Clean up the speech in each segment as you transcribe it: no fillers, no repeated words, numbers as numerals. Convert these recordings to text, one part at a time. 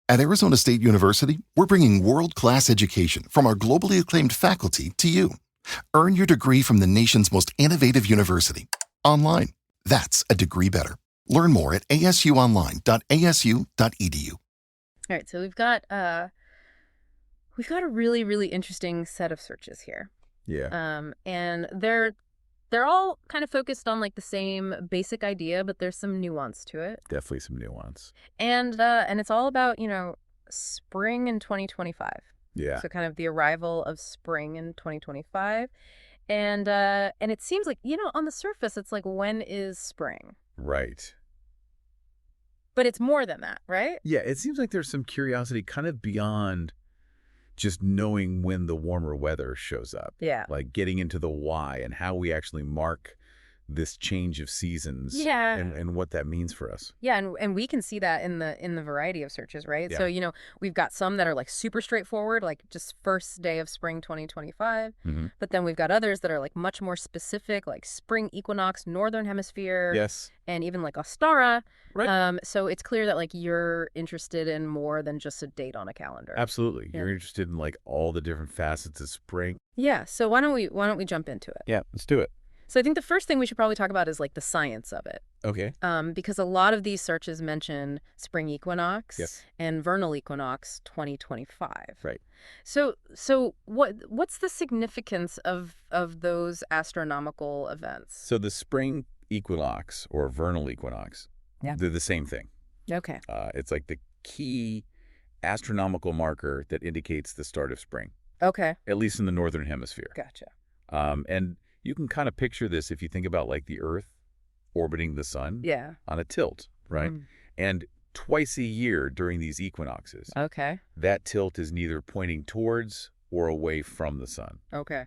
At Arizona State University, we're bringing world-class education from our globally acclaimed faculty to you. Earn your degree from the nation's most innovative university. Online. That's a degree better. Learn more at asuonline.asu.edu. All right, so we've got a really, really interesting set of searches here. Yeah. And they're all kind of focused on like the same basic idea, but there's some nuance to it. Definitely some nuance. And it's all about, spring in 2025. Yeah. So kind of the arrival of spring in 2025. And it seems like, on the surface, it's like, when is spring? Right. But it's more than that, right? Yeah, it seems like there's some curiosity kind of beyond just knowing when the warmer weather shows up. Yeah. Like getting into the why and how we actually mark this change of seasons. Yeah. And what that means for us. Yeah, and we can see that in the variety of searches, right? Yeah. So, we've got some that are like super straightforward, like just first day of spring 2025. Mm-hmm. But then we've got others that are like much more specific, like spring equinox, northern hemisphere. Yes. And even like Ostara. Right. So it's clear that like you're interested in more than just a date on a calendar. Absolutely. Yeah. You're interested in like all the different facets of spring. Yeah. So why don't we jump into it? Yeah, let's do it. So I think the first thing we should probably talk about is like the science of it. Okay. Because a lot of these searches mention spring equinox Yes. and vernal equinox 2025. Right. So what's the significance of those astronomical events? So the spring equinox or vernal equinox, Yeah. they're the same thing. Okay. It's like the key astronomical marker that indicates the start of spring, Okay. at least in the northern hemisphere. Gotcha. And you can kind of picture this if you think about like the Earth orbiting the sun Yeah. on a tilt, right? Mm. And twice a year during these equinoxes, Okay. that tilt is neither pointing towards or away from the sun. Okay.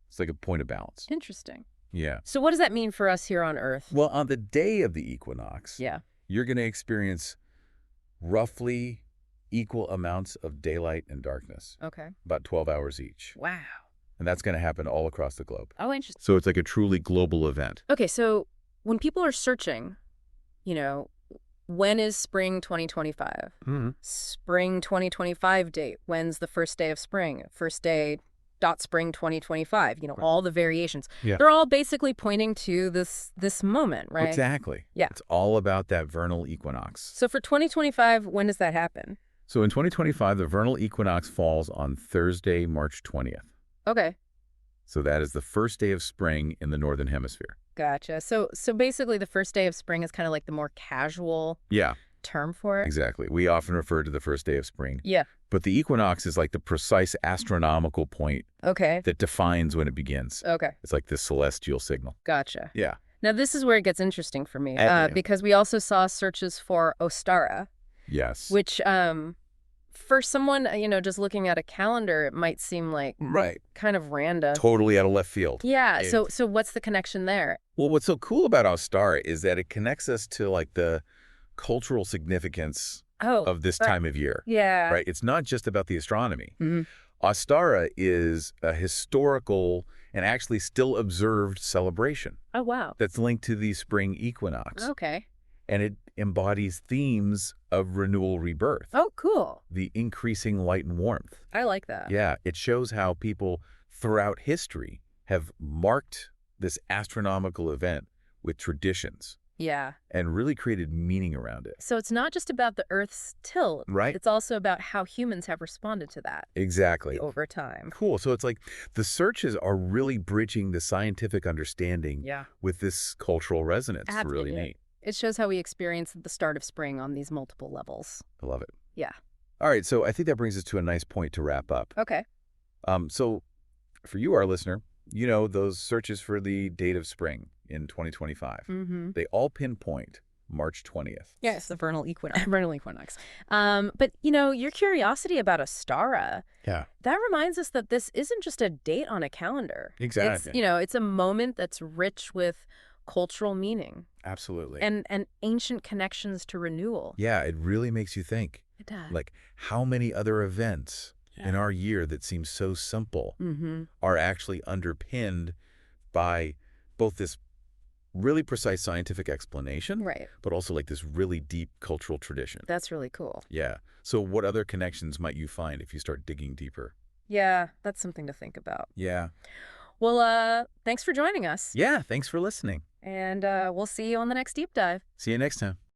It's like a point of balance. Interesting. Yeah. So what does that mean for us here on Earth? Well, on the day of the equinox, Yeah. you're going to experience roughly equal amounts of daylight and darkness, Okay. about 12 hours each. Wow. And that's going to happen all across the globe. Oh, interesting. So it's like a truly global event. Okay, so when people are searching, when is spring 2025? Mm-hmm. Spring 2025 date. When's the first day of spring? First day spring 2025. All the variations. Yeah. They're all basically pointing to this moment, right? Exactly. Yeah. It's all about that vernal equinox. So for 2025, when does that happen? So in 2025, the vernal equinox falls on Thursday, March 20th. Okay. So that is the first day of spring in the northern hemisphere. Gotcha. So basically the first day of spring is kind of like the more casual Yeah, term for it. exactly. We often refer to the first day of spring. Yeah. But the equinox is like the precise astronomical point Okay. that defines when it begins. Okay. It's like this celestial signal. Gotcha. Yeah. Now this is where it gets interesting for me Yeah. because we also saw searches for Ostara, Yes. which for someone, just looking at a calendar, it might seem like Right. kind of random. Totally out of left field. Yeah. It- So what's the connection there? Well, what's so cool about Ostara is that it connects us to like the cultural significance Oh, of this right. time of year. Yeah. Right? It's not just about the astronomy. Mhm. Ostara is a historical and actually still observed celebration Oh, wow. that's linked to the spring equinox. Okay. And it embodies themes of renewal rebirth, Oh, cool. the increasing light and warmth. I like that. Yeah, it shows how people throughout history have marked this astronomical event with traditions Yeah. and really created meaning around it. So it's not just about the Earth's tilt. Right. It's also about how humans have responded to that Exactly. over time. Cool. So it's like the searches are really bridging the scientific understanding Yeah. with this cultural resonance. It's really Absolutely. neat. It shows how we experience the start of spring on these multiple levels. I love it. Yeah. All right. So I think that brings us to a nice point to wrap up. Okay. So for you, our listener, those searches for the date of spring in 2025, Mm-hmm. they all pinpoint March 20th. Yes, the vernal equinox. Vernal equinox. But, your curiosity about Ostara, Yeah. that reminds us that this isn't just a date on a calendar. Exactly. It's a moment that's rich with cultural meaning Absolutely. and ancient connections to renewal. yeah, it really makes you think, It does. like, how many other events in our year that seem so simple Mm-hmm. are actually underpinned by both this really precise scientific explanation, Right. but also like this really deep cultural tradition. That's really cool. Yeah. So what other connections might you find if you start digging deeper? Yeah, that's something to think about. Yeah. Well, thanks for joining us. Yeah, thanks for listening. And we'll see you on the next deep dive. See you next time.